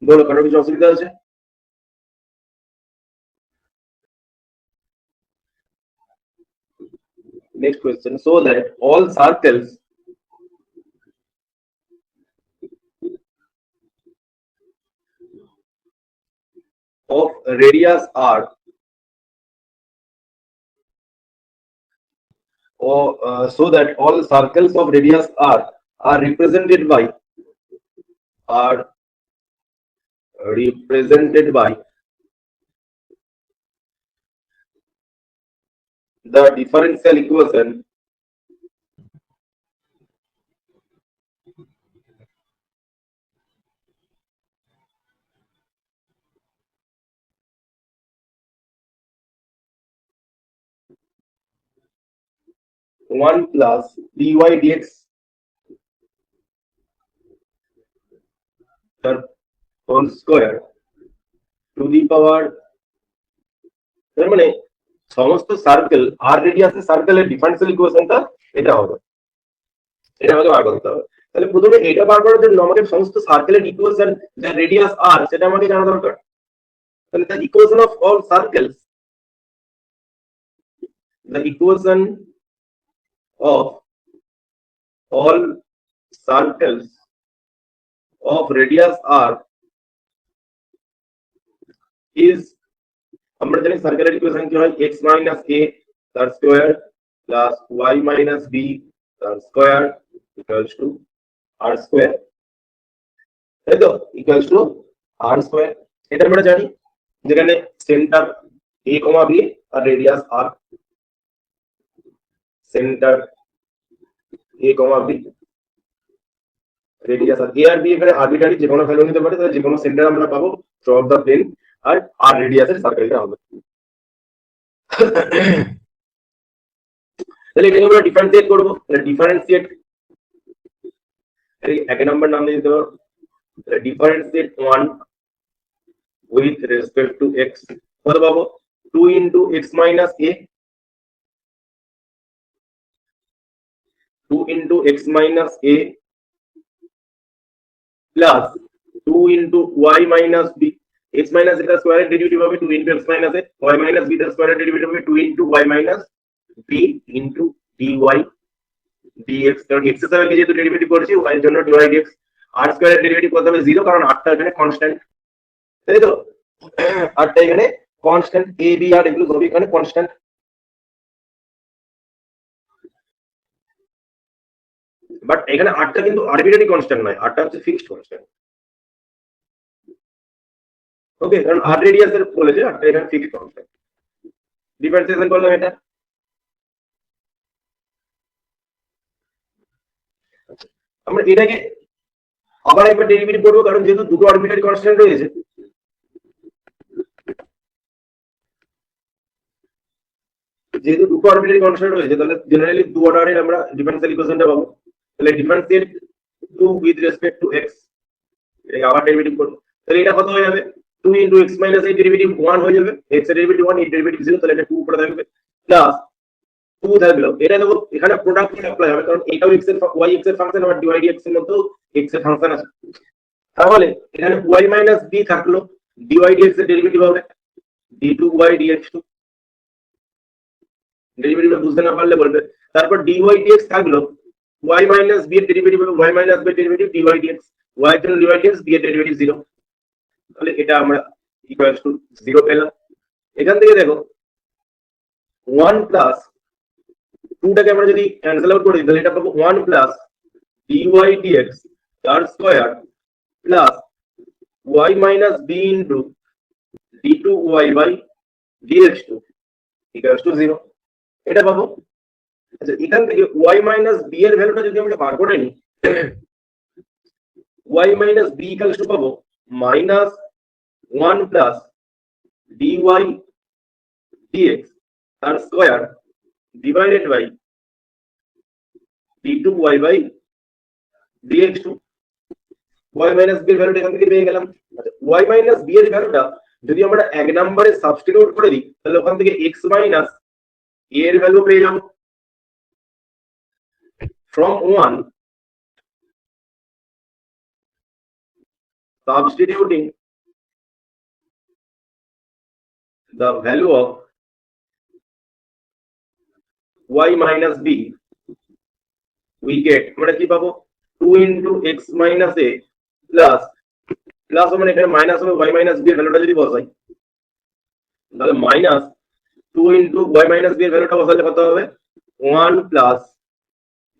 বলো কারো কিছু অসুবিধা আছে? Next question. So that all circles of radius r so that all circles of radius r are represented by the differential equation one plus dy dx whole square to the power তার মানে সমস্ত সার্কেল আর রেডিয়াসের সার্কেলের ডিফারেন্সিয়াল ইকুয়েশনটা এটা হবে, এটা আমাকে বার করতে হবে। তাহলে প্রথমে এটা বার করার জন্য আমাকে সমস্ত সার্কেলের ইকুয়েশন যা রেডিয়াস আর সেটা আমাকে জানা দরকার। তাহলে the equation of all circles, the equation of all circles of radius r is আমরা জানি সার্কেলের ইকুয়েশন কি হয় x minus a তার square plus y minus b তার square equals to r square, তাই তো equals to r স্কয়ার। এটা আমরা জানি যেখানে সেন্টার a, b আর radius r, centre a, b radius আর a আর b এখানে আরবিটারি যে কোনো ভ্যালু নিতে পারে, তাহলে যে কোনো সেন্টার আমরা পাবো থ্রু আউট দা প্লেন আর r রেডিয়াসের সার্কেলটা হবে। তাহলে এটাকে আমরা ডিফারেন্সিয়েট করব। তাহলে ডিফারেন্সিয়েট এই এক নম্বর নাম দিয়ে দিতে পারো differentiate 1 with respect two x কত পাবো 2 into x minus a 2 into x minus a plus 2 into y minus b, x minus a square derivative হবে 2 into x minus a, y minus b square derivative হবে 2 into y minus b into dy dx, কারণ x এর সাথে যেহেতু ডেরিভেটিভ করেছি y এর জন্য dy dx, r স্কয়ার এর ডেরিভেটিভ কত হবে 0 কারণ r টা এখানে কনস্ট্যান্ট, তাই তো r টা এখানে কনস্ট্যান্ট, a b r এগুলো সবই এখানে কনস্ট্যান্ট। বাট এখানে r টা কিন্তু আরবিট্রারি কনস্ট্যান্ট নয়, r টা হচ্ছে ফিক্সড কনস্ট্যান্ট। ওকে, কারণ r রেডিয়াস এর বলেছে r টা এখানে ফিক্সড কনস্ট্যান্ট। ডিফারেন্সিয়েশন করলাম এটা, আমরা এটাকে আবার একবার ডেরিভেটিভ করব কারণ যেহেতু দুটো আরবিট্রারি কনস্ট্যান্ট রয়েছে, যেহেতু দুটো আরবিট্রারি কনস্ট্যান্ট রয়েছে তাহলে জেনারেলি দু অর্ডারের আমরা ডিফারেন্সিয়াল ইকুয়েশনটা পাবো। তাহলে differentiate 2 with respect two x, এই আবার ডেরিভেটিভ করব। তাহলে এটা কত হয়ে যাবে 2 into x minus a derivative 1 হয়ে যাবে, x এর ডেরিভেটিভ 1 এর ডেরিভেটিভ 0, তাহলে এটা 2 উপরে থাকবে প্লাস 2 থাকবে। এটা দেখো এখানে প্রোডাক্ট অ্যাপ্লাই হবে কারণ এটাও x এর y x এর ফাংশন আর dy dx এর মধ্যেও x এর ফাংশন আছে, তাহলে এখানে y minus b থাকলো, dy dx এর ডেরিভেটিভ হবে d2y dx2, ডেরিভেটিভটা বুঝতে না পারলে বলবে। তারপর dy dx থাকলো, y minus b এর ডেরিভেটিভ হবে y minus b এর ডেরিভেটিভ dy dx, y এর জন্য dy dx b এর ডেরিভেটিভ 0, তাহলে এটা আমরা ইকুয়ালস টু 0 পেলাম। এখান থেকে দেখো 1 প্লাস 2টাকে আমরা যদি ক্যান্সেল আউট করে দিই তাহলে এটা পাবো 1 প্লাস dy dx তার square plus y minus b into d2y by dx2 equals to 0 এটা পাবো। আচ্ছা এখান থেকে y মাইনাস b এর ভ্যালুটা যদি আমরা বার করে নিই, y minus b equals to পাবো মাইনাস 1 প্লাস dy dx তার square divided by d2y by dx2। y minus b এর ভ্যালুটা এখান থেকে পেয়ে গেলাম। আচ্ছা y মাইনাস b এর ভ্যালুটা যদি আমরা এক নম্বরে সাবস্টিটিউট করে দিই তাহলে ওখান থেকে x মাইনাস a এর ভ্যালু পেয়ে যাব। from 1 substituting the value of y minus b we get আমরা কি পাবো 2 into x minus a plus plus মানে এখানে মাইনাস হবে y minus b এর ভ্যালুটা যদি বসাই তাহলে minus 2 into y minus b এর ভ্যালুটা বসালে কত হবে 1 plus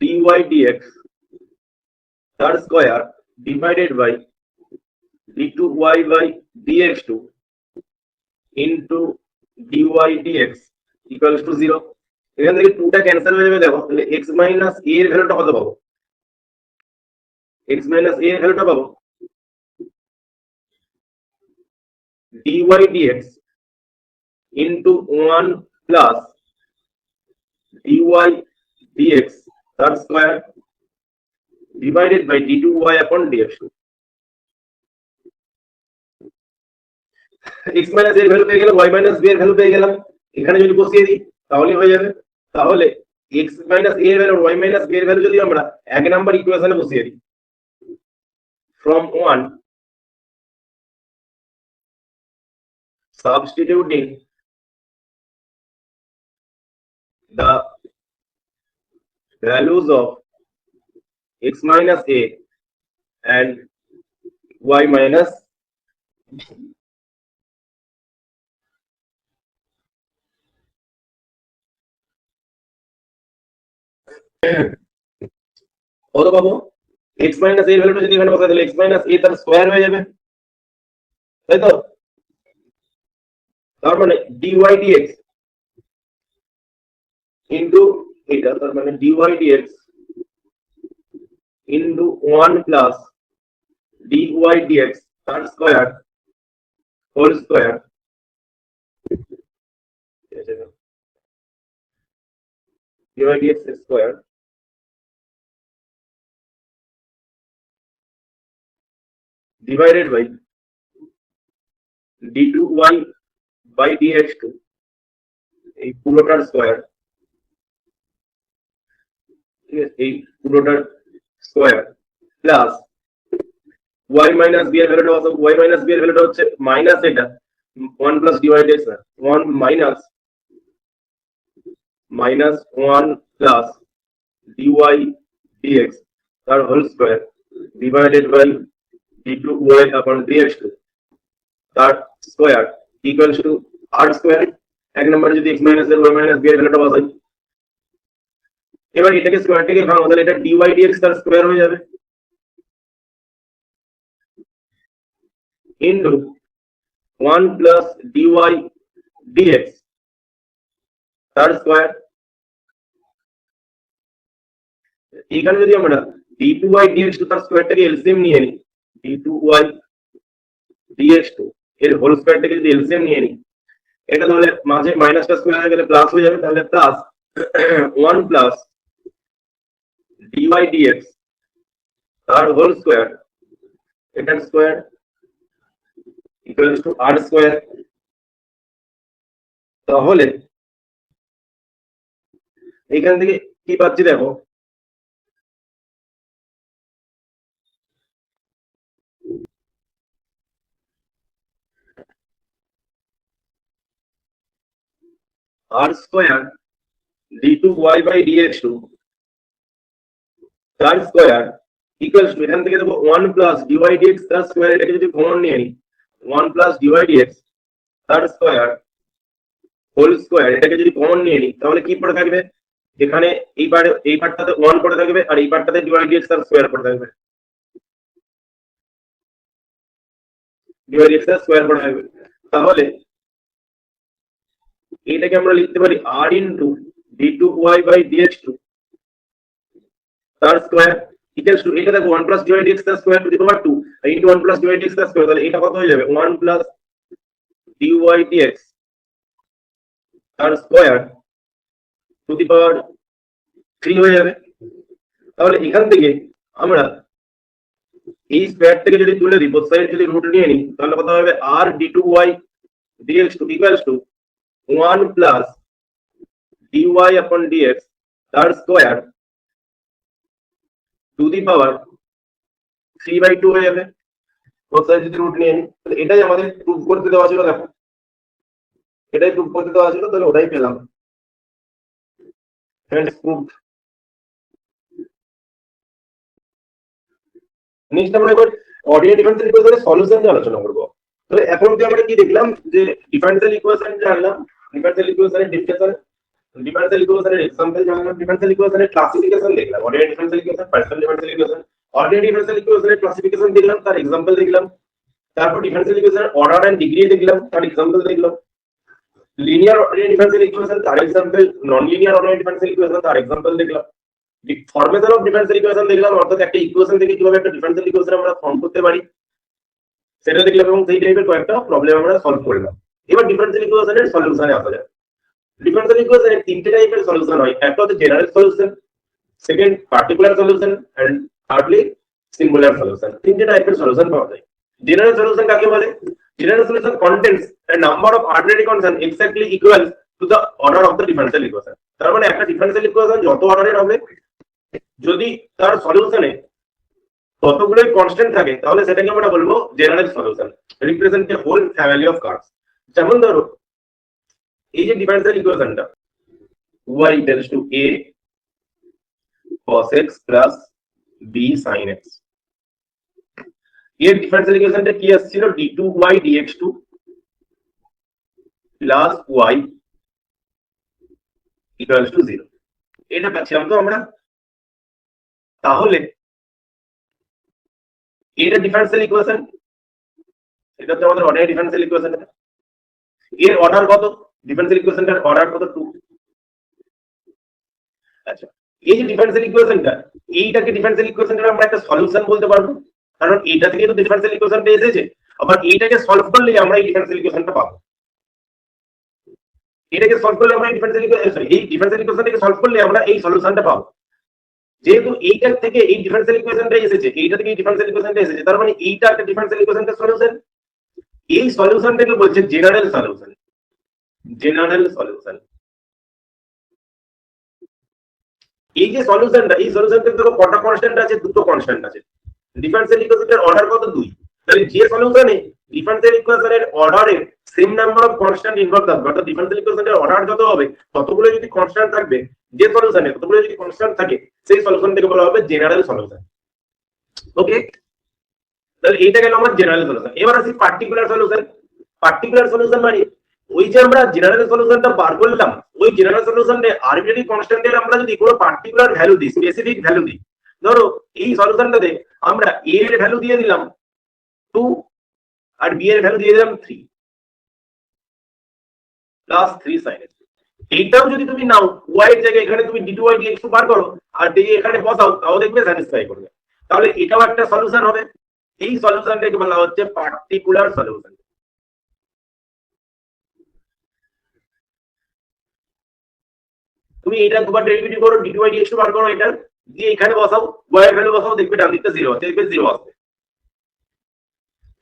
dy dx তার square divided by d2y by dx2 into dy dx equals to 0। এখান থেকে 2টা ক্যান্সেল হয়ে যাবে। দেখো তাহলে x মাইনাস a এর ভ্যালুটা কত পাবো, x মাইনাস a এর ভ্যালুটা পাবো dy dx into 1 plus dy dx তার square divided by d2y upon dx2। x minus এর ভ্যালু পেয়ে গেলাম, y মাইনাস b এর ভ্যালু পেয়ে গেলাম। এখানে যদি বসিয়ে দিই তাহলে হয়ে যাবে। তাহলে x মাইনাস a এর ভ্যালু y মাইনাস b এর ভ্যালু যদি আমরা এক নাম্বার ইকুয়েশনে বসিয়ে দিই from 1 substituting the values of x minus a and y minus কত পাবো x মাইনাস a এর ভ্যালুটা যদি এখানে বসাই তাহলে x মাইনাস a তার স্কয়ার হয়ে যাবে, তাই তো? তার মানে dy dx ইনটু এটা, তার মানে dy dx into 1 plus dy dx তার square whole square dy dx square divided by d2y by dx2 এই পুরোটার স্কয়ার, ঠিক আছে, এই পুরোটার square plus y minus b এর ভ্যালুটা কত, y মাইনাস b এর ভ্যালুটা হচ্ছে মাইনাস এটা 1 plus dy dx 1 minus 1 plus dy dx তার whole square divided by d2y upon dx2 তার square equals to r square. এক নম্বরে যদি x মাইনাস এর y মাইনাস b এর ভ্যালুটা বসাই, এবার এটাকে স্কয়ার থেকে ভাঙো তাহলে এটা dy dx তার স্কয়ার হয়ে যাবে ইনটু 1 প্লাস dy dx তার স্কয়ার। এখানে যদি আমরা d2y dx2 তার স্কয়ারটাকে এলসিএম নিয়ে নিই, d2y dx2 এর হোল স্কয়ারটাকে যদি এলসিএম নিয়ে নিই, এটা তাহলে মাঝে মাইনাসটা স্কয়ার হয়ে গেলে প্লাস হয়ে যাবে, তাহলে প্লাস 1 প্লাস dy dx তার হোল স্কয়ার এটার square equals to r square. তাহলে এখান থেকে কি পাচ্ছি দেখো, r square d2y by dx2 তার স্কয়ার ইকুয়ালস টু এখান থেকে দেখো 1 প্লাস dy dx তার স্কয়ার, এটাকে যদি কমন নিয়ে নিই 1 প্লাস ডিওয়াই ডিএক্স তার স্কোয়ার হোল স্কোয়ার, এটাকে যদি কমন নিয়ে নিই তাহলে কি পড়ে থাকবে, এখানে এই পার্টটাতে 1 পড়ে থাকবে আর এই পার্টটাতে ডিওয়াই ডিএক্স তার স্কোয়ার পড়ে থাকবে, ডিওয়াই ডিএক্স তার স্কোয়ার পড়ে থাকবে। তাহলে এটাকে আমরা লিখতে পারি r into d2y by dx2 তার স্কোয়ার ইকুয়ালস টু, এটা দেখো 1 প্লাস ডিওয়াই ডিএক্স তার স্কোয়ার টু দি পাওয়ার 2 ইনটু 1 প্লাস ডিওয়াই ডিএক্স তার স্কোয়ার, তাহলে এটা কত হয়ে যাবে 1 প্লাস ডিওয়াই ডিএক্স তার স্কোয়ার টু দি পাওয়ার 3 হয়ে যাবে। তাহলে এখান থেকে আমরা এই স্কোয়ার থেকে যদি তুলে দিই, বোথ সাইড যদি রুট নিয়ে নিই, তাহলে কত হবে r d2y dx2 equals to 1 plus dy upon dx তার স্কোয়ার টু দি পাওয়ার 3/2 হয়ে যাবে। বোথ সাইড যদি রুট নিয়ে নিই, তাহলে এটাই আমাদের প্রুফ করতে দেওয়া ছিল, দেখো এটাই প্রুফ করতে দেওয়া ছিল, তাহলে ওটাই পেলাম। Hence proved. নেক্সট আমরা এবার অর্ডিনারি ডিফারেনশিয়াল ইকুয়েশনের সলিউশন নিয়ে আলোচনা করব। তাহলে এখন অবধি আমরা কি দেখলাম, যে ডিফারেনশিয়াল ইকুয়েশন জানলাম, ডিফারেনশিয়াল ইকুয়েশনের ডিফিনেশন, ডিফারেনশিয়াল ইকুয়েশনের এক্সাম্পল জানলাম, ডিফারেনশিয়াল ইকুয়েশনের ক্লাসিফিকেশন দেখলাম, ordinary differential equation, partial differential equation, ordinary differential ইকুয়েশনের ক্লাসিফিকেশন দেখলাম, তার এক্সাম্পল দেখলাম, তারপর ডিফারেনশিয়াল ইকুয়েশনের অর্ডার এন্ড ডিগ্রি দেখলাম, তার এক্সাম্পল দেখলাম, লিনিয়ার অর্ডিনারি ডিফারেনশিয়াল ইকুয়েশন তার example, non linear ordinary differential equation তার এক্সাম্পল দেখলাম, ফর্মেশন অফ ডিফারেনশিয়াল ইকুয়েশন দেখলাম, অর্থাৎ একটা ইকুয়েশন থেকে কিভাবে একটা ডিফারেনশিয়াল ইকুয়েশন আমরা ফর্ম করতে পারি সেটা দেখলাম, এবং সেই টাইপের কয়েকটা প্রবলেম আমরা সলভ করলাম। এবার ডিফারেনশিয়াল ইকুয়েশনের সলিউশনে আসা যাক। ডিফারেনশিয়াল ইকুয়েশনের তিনটে টাইপের সলিউশন হয়, একটা হচ্ছে general solution, second particular solution and thirdly singular solution. তিনটে টাইপের সলিউশন পাওয়া যায়। জেনারেল সলিউশন কাকে বলে? General solution contains a number of arbitrary constant exactly equal to the order of the differential equation. তার মানে একটা ডিফারেনশিয়াল ইকুয়েশন যত অর্ডারের হবে, যদি তার সলিউশনে ততগুলো কনস্ট্যান্ট থাকে, তাহলে সেটাকে আমরা বলবো general solution, represent a whole family of curves. যেমন ধরো এই যে ডিফারেনশিয়াল ইকুয়েশনটা y equals to a cos x plus b sin x, এর ডিফারেনশিয়াল ইকুয়েশনটা কি আসছিল, d2y dx2 plus y equals to 0, এটা পাচ্ছিলাম তো আমরা। তাহলে এটা ডিফারেনশিয়াল ইকুয়েশন, এটা তো আমাদের অর্ডিনারি ডিফারেনশিয়াল ইকুয়েশন। এর অর্ডার কত? ডিফারেনশিয়াল ইকুয়েশনটার অর্ডার কত? 2। আচ্ছা, এই যে ডিফারেনশিয়াল ইকুয়েশনটা, এইটাকে ডিফারেনশিয়াল ইকুয়েশনটার আমরা একটা সলিউশন বলতে পারবো, কারণ এটা থেকে তো ডিফারেনশিয়াল ইকুয়েশনটা এসেছে। আবার এইটাকে সলভ করলে আমরা এই ডিফারেনশিয়াল ইকুয়েশনটা পাবো, এটাকে সলভ করলে আমরা এই ডিফারেনশিয়াল ইকুয়েশনটাকে সলভ করলে আমরা এই সলিউশনটা পাবো। যেহেতু এইটার থেকে এই ডিফারেনশিয়াল ইকুয়েশনটা এসেছে, এইটা থেকে এই ডিফারেনশিয়াল ইকুয়েশনটা এসেছে, তার মানে এইটা একটা ডিফারেনশিয়াল ইকুয়েশনটার সলিউশন। এই সলিউশনটাকে বলছে জেনারেল সলিউশন। জেনারেল সলিউশন, এই যে সলিউশনটা, এই সলিউশনটাতে দেখো কটা কনস্ট্যান্ট আছে? দুটো কনস্ট্যান্ট আছে। ডিফারেনশিয়াল ইকুয়েশনের অর্ডার কত? 2। তাহলে যে সলিউশনে ডিফারেনশিয়াল ইকুয়েশনের অর্ডারে same number of constant involve থাকবে, অর্থাৎ ডিফারেনশিয়াল ইকুয়েশনের অর্ডার যত হবে ততগুলো যদি কনস্ট্যান্ট থাকবে, যে সলিউশনে ততগুলো যদি কনস্ট্যান্ট থাকে, সেই সলিউশনটাকে বলা হবে জেনারেল সলিউশন। ওকে, তাহলে এইটা গেল আমার জেনারেল সলিউশন। এবার আসি পার্টিকুলার সলিউশন। পার্টিকুলার সলিউশন মানে ওই যে আমরা জেনারেল সলিউশনটা বার করলাম, ওই জেনারেল সলিউশনে আরবিট্রারি কনস্ট্যান্টের আমরা যদি কোনো পার্টিকুলার ভ্যালু দিই, স্পেসিফিক ভ্যালু দিই, ধরো এই সলিউশনটাতে আমরা a এর ভ্যালু দিয়ে দিলাম 2 আর b এর ভ্যালু দিয়ে দিলাম 3 প্লাস 3 sin x। এইটাও যদি তুমি নাও, y এর জায়গায় এখানে তুমি d2y dx2 বার করো আর দিয়ে এখানে বসাও, তাও দেখবে স্যাটিসফাই করবে। তাহলে এটাও একটা সলিউশন হবে। এই সলিউশনটাকে বলা হচ্ছে পার্টিকুলার সলিউশন। তুমি এটা দুবার ডেরিভেটিভ করো, d2y dx2 বার করো, এটা দিয়ে এখানে বসাও, y এর ভ্যালু বসাও, দেখবে ডান দিকটা 0 আছে, দেখবে 0 আসবে।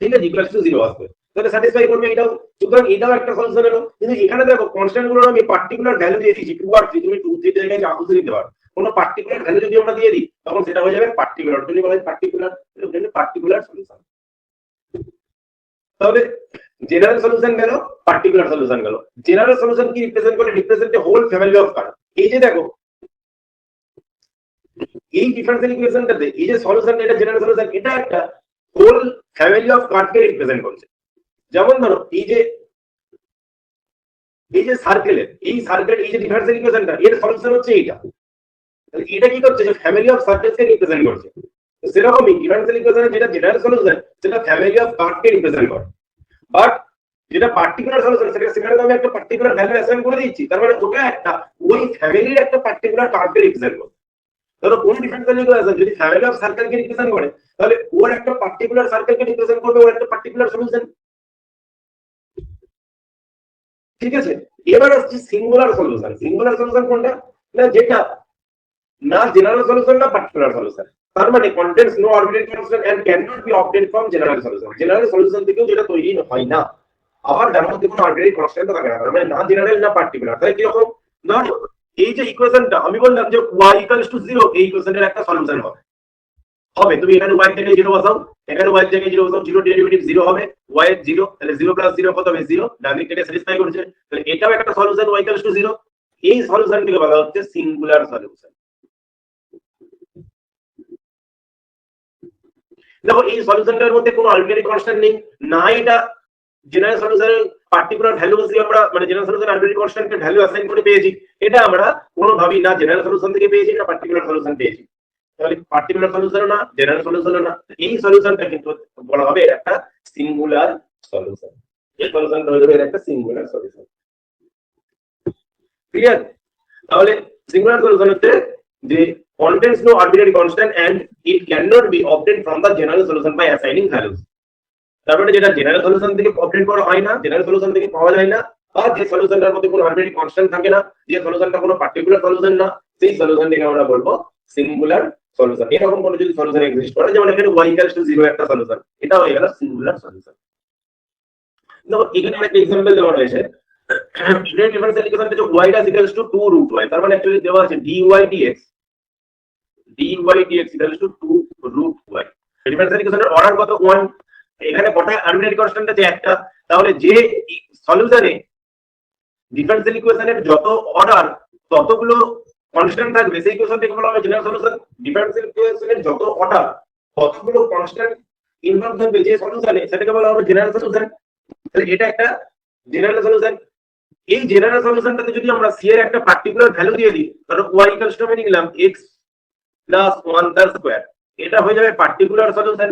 ঠিক আছে, ইকুয়ালস টু 0 আসবে, তাহলে স্যাটিসফাই করবে এটাও। সুতরাং এটাও একটা সলিউশন হলো। কিন্তু এখানে দেখো কনস্ট্যান্ট গুলো আমি পার্টিকুলার ভ্যালু দিয়ে দিয়েছি, 2 আর 3, তুমি 2 3 জায়গায় যা খুশি দিতে পারো। কোনো পার্টিকুলার ভ্যালু যদি আমরা দিয়ে দিই, তখন সেটা হয়ে যাবে পার্টিকুলার, যদি বলা হয় পার্টিকুলার, পার্টিকুলার সলিউশন। তাহলে জেনারেল সলিউশন গেল, পার্টিকুলার সলিউশন গেল। জেনারেল সলিউশন কি রিপ্রেজেন্ট করে? Represent a whole family of curve. এই যে দেখো এই ডিফারেনশিয়াল ইকুয়েশনটাতে এই যে সলিউশন, এটা জেনারেল সলিউশন, এটা একটা হোল ফ্যামিলি অফ কার্ভকে রিপ্রেজেন্ট করছে। যেমন ধরো এই যে সার্কেলের এই যে ডিফারেন্সিয়াল ইকুয়েশনটা এর সলিউশন হচ্ছে এইটা। তাহলে এটা কি করছে, যে ফ্যামিলি অফ সার্কেলসকে রিপ্রেজেন্ট করছে। তো সেরকমই ডিফারেন্সিয়াল ইকুয়েশনের যেটা জেনারেল সলিউশন সেটা ফ্যামিলি অফ কার্ভকে রিপ্রেজেন্ট করে, বাট যেটা পার্টিকুলার সলিউশন সেখানে আমি একটা পার্টিকুলার ভ্যালু অ্যাসাইন করে দিচ্ছি, তার মানে ওটা একটা ওই ফ্যামিলির একটা পার্টিকুলার কার্ভকে রিপ্রেজেন্ট করে। ধরো কোন ডিফারেন্সিয়াল ইকুয়েশন যদি ফ্যামিলি অফ সার্কেলকে রিপ্রেজেন্ট করে তাহলে ওর একটা পার্টিকুলার সার্কেলকে রিপ্রেজেন্ট করবে ওর একটা পার্টিকুলার সলিউশন। ঠিক আছে, এবার আসছে সিঙ্গুলার সলিউশন। সিঙ্গুলার সলিউশন কোনটা, না যেটা না জেনারেল সলিউশন না পার্টিকুলার সলিউশন, তার মানে contains no arbitrary constant and can not be obtained from general solution. General solution থেকেও যেটা তৈরি হয় না, আবার যার মধ্যে কোনো আরবিট্রারি কনস্ট্যান্ট থাকে না, তার মানে না জেনারেল না পার্টিকুলার। তাই কি রকম, ধরো এই যে ইকুয়েশনটা আমি বললাম যে y = 0, এই ইকুয়েশনের একটা সলিউশন হবে। তুমি এখানে y থেকে 0 বসাও, এখানে y থেকে 0 বসাও, 0 ডেরিভেটিভ 0 হবে, y এর 0, তাহলে 0 + 0 কত হবে 0, ডান দিকটাকে স্যাটিসফাই করছে, তাহলে এটাও একটা সলিউশন y = 0। এই সলিউশনটিকে বলা হচ্ছে সিঙ্গুলার সলিউশন। দেখো এই সলিউশনটার মধ্যে কোনো আরবিট্রারি কনস্ট্যান্ট নেই, না এটা জেনারেল সলিউশনের পার্টিকুলার ভ্যালু দিয়ে আমরা মানে জেনারেল সলিউশন আরবিট্রারি কনস্ট্যান্টের ভ্যালু অ্যাসাইন করে পেয়েছি, এটা আমরা কোনোভাবেই না জেনারেল সলিউশন থেকে পেয়েছি না পার্টিকুলার সলিউশন পেয়েছি। তাহলে পার্টিকুলার সলিউশন না জেনারেল সলিউশন না, এই সলিউশনটা কিন্তু বলা হবে একটা সিঙ্গুলার সলিউশন। এই সলিউশনটা হলো একটা সিঙ্গুলার সলিউশন। ক্লিয়ার? তাহলে সিঙ্গুলার সলিউশন হচ্ছে যে contains no arbitrary constant and it cannot be obtained from the general solution by assigning values। তারপরে যেটা জেনারেল সলিউশন থেকে অবটেইন করা হয় না, জেনারেল সলিউশন থেকে পাওয়া যায় না, আর যে সলিউশনটার মধ্যে কোনো আরবিট্রারি কনস্ট্যান্ট থাকে না, যে সলিউশনটা কোনো পার্টিকুলার সলিউশন না, সেই সলিউশনটাকে আমরা বলবো সিঙ্গুলার সলিউশন। এরকম কোনো যদি সলিউশন এক্সিস্ট করে, যেমন এখানে y = 0 একটা সলিউশন, এটা হয়ে গেল সিঙ্গুলার সলিউশন। দেখো এখানে একটা एग्जांपल দেওয়া রয়েছে, এই ডিফারেন্সিয়াল ইকুয়েশনটা যে y = 2√y, তার মানে অ্যাকচুয়ালি দেওয়া আছে dy dx = 2√y। ডিফারেন্সিয়াল ইকুয়েশনের অর্ডার কত 1, এখানে কটা আরবিট্রারি কনস্ট্যান্ট আছে একটা, তাহলে যে সলিউশনে ডিফারেন্সিয়াল ইকুয়েশনের যত অর্ডার ততগুলো কনস্ট্যান্ট থাকবে সেই ইকুয়েশনটাকে বলা হবে জেনারেল সলিউশন। ডিফারেন্সিয়াল ইকুয়েশনের যত অর্ডার ততগুলো কনস্ট্যান্ট ইনভলভ থাকবে যে সলিউশনে, সেটাকে বলা হবে জেনারেল সলিউশন। তাহলে এটা একটা জেনারেল সলিউশন। এই জেনারেল সলিউশনটাতে যদি আমরা c এর একটা পার্টিকুলার ভ্যালু দিয়ে দিই, ধরো y = আমি নিলাম x + 1 তার স্কয়ার, এটা হয়ে যাবে পার্টিকুলার সলিউশন।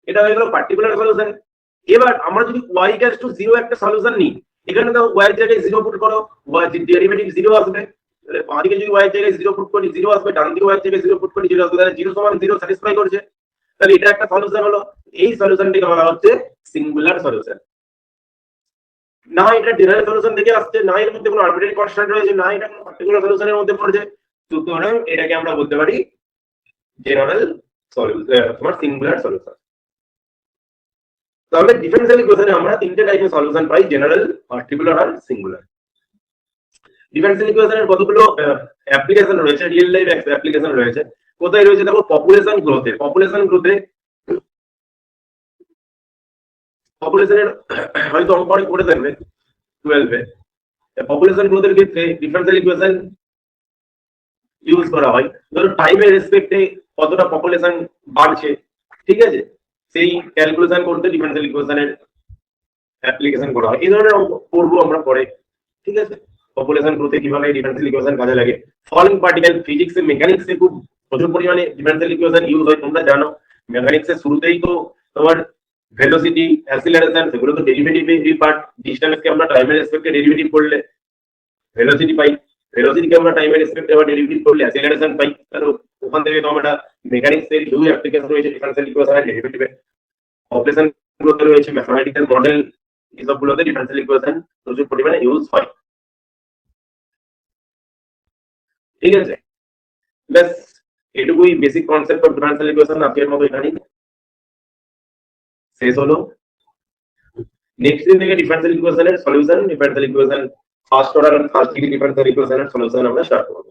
এটা হয়ে গেল পার্টিকুলার সলিউশন। এবার আমরা যদি y = 0 একটা সলিউশন নিই, এখানে তো y এর জায়গায় 0 পুট করো, y এর ডেরিভেটিভ 0 আসবে, তাহলে বাঁ দিকে যদি y এর জায়গায় 0 পুট করি 0 আসবে, ডান দিকে y এর জায়গায় 0 পুট করি 0 আসবে, তাহলে 0 = 0 স্যাটিসফাই করছে, তাহলে এটা একটা সলিউশন হলো। এই সলিউশনটিকে বলা হচ্ছে সিঙ্গুলার সলিউশন। না এটা জেনারেল সলিউশন থেকে আসছে, না এর মধ্যে কোনো আরবিট্রারি কনস্ট্যান্ট রয়েছে, না এটা কোনো পার্টিকুলার সলিউশনের মধ্যে পড়ছে, সুতরাং এটাকে আমরা বলতে পারি জেনারেল সলিউশন, তোমার সিঙ্গুলার সলিউশন। তাহলে ডিফারেন্সিয়াল ইকুয়েশনে আমরা তিনটে টাইপের সলিউশন পাই, জেনারেল, পার্টিকুলার আর সিঙ্গুলার। ডিফারেন্সিয়াল ইকুয়েশনের কতগুলো অ্যাপ্লিকেশন রয়েছে, রিয়েল লাইফ অ্যাপ্লিকেশন রয়েছে। কোথায় রয়েছে দেখো, পপুলেশন গ্রোথে। পপুলেশনের হয়তো অঙ্ক অনেক করে থাকবে 12 এ। পপুলেশন গ্রোথের ক্ষেত্রে ডিফারেন্সিয়াল ইকুয়েশন ইউজ করা হয়। ধরো টাইমের রেসপেক্টে কতটা পপুলেশন বাড়ছে, ঠিক আছে, সেই ক্যালকুলেশন করতে ডিফারেন্সিয়াল ইকুয়েশনের অ্যাপ্লিকেশন করা হয়। এই ধরনের অঙ্ক করবো আমরা পরে, ঠিক আছে। পপুলেশন গ্রোথে কিভাবে ডিফারেন্সিয়াল ইকুয়েশন কাজে লাগে। ফলিং পার্টিকেল, ফিজিক্সে মেকানিক্সে খুব প্রচুর পরিমাণে ডিফারেন্সিয়াল ইকুয়েশন ইউজ হয়, তোমরা জানো। মেকানিক্সের শুরুতেই তো তোমার ভেলোসিটি, অ্যাক্সিলারেশন, সেগুলো তো ডেরিভেটিভ পার্ট। ডিসটেন্সকে আমরা টাইমের রেসপেক্টে ডেরিভেটিভ করলে ভেলোসিটি পাই, ভেলোসিটিকে আমরা টাইমের রেসপেক্টে আবার ডেরিভেটিভ করলে অ্যাক্সিলারেশন পাই। তাহলে ওখান থেকে তো আমরা মেকানিক্সের হিউজ অ্যাপ্লিকেশন রয়েছে ডিফারেন্সিয়াল ইকুয়েশনের ডেরিভেটিভে। পপুলেশন গ্রোথে রয়েছে ম্যাথমেটিক্যাল মডেল, এসবগুলোতে ডিফারেন্সিয়াল ইকুয়েশন প্রচুর পরিমাণে ইউজ হয়, ঠিক আছে। ব্যাস এটুকুই basic concept of differential equation আজকের মতো এখানেই শেষ হলো। নেক্সট দিন থেকে ডিফারেন্সিয়াল ইকুয়েশনের solution, differential equation first order আর ফার্স্ট ডিগ্রি ডিফারেন্সিয়াল ইকুয়েশনের সলিউশন আমরা স্টার্ট করব।